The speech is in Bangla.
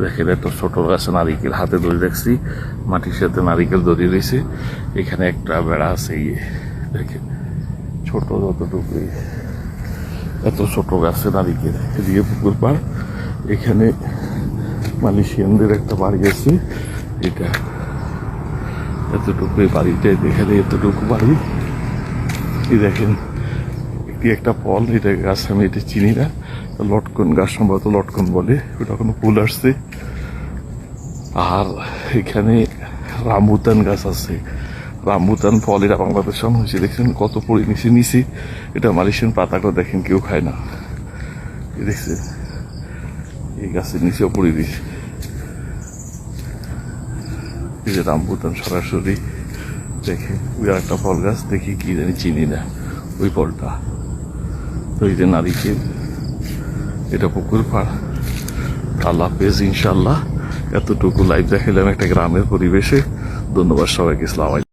দেখেন এত ছোট গাছে নারিকেল হাতে ধরে রাখছি, মাটির সাথে নারিকেল ধরে রয়েছে। এখানে একটা বেড়া আছে, দেখেন ছোট যতটুকু, এত ছোট গাছে নারিকেল। এদিকে পুকুর পাড়, এখানে মালয়েশিয়ানদের একটা বাড়ি আছে, এটা এতটুকু বাড়িটা, এখানে এতটুকু বাড়ি। এই দেখেন একটি একটা ফল, এটা গাছ আমি এটা চিনি না, লটকন গাছ, সম্ভবত লটকন বলে, ওটা কোনো ফুল আসছে। আর এখানে রামবুতান গাছ আছে, রামবুতান ফল, এটা বাংলাদেশ হয়েছে, দেখছেন কত পড়ে নিচে নিচে। এটা মালয়েশিয়ান পাতাটা দেখেন কেউ খায় না, দেখছেন এই গাছের নিচেও পড়ে দিছে। এই যে রামবুতান সরাসরি দেখে, ওই একটা ফল গাছ দেখি কি জানি চিনি না ওই ফলটা। তো এই যে নারিকেল, এটা পুকুর পাড়। আল্লাহ হাফেজ, ইনশাল্লাহ। এতটুকু লাইভ দেখালাম একটা গ্রামের পরিবেশে। ধন্যবাদ সবাইকে, আসসালামু আলাইকুম।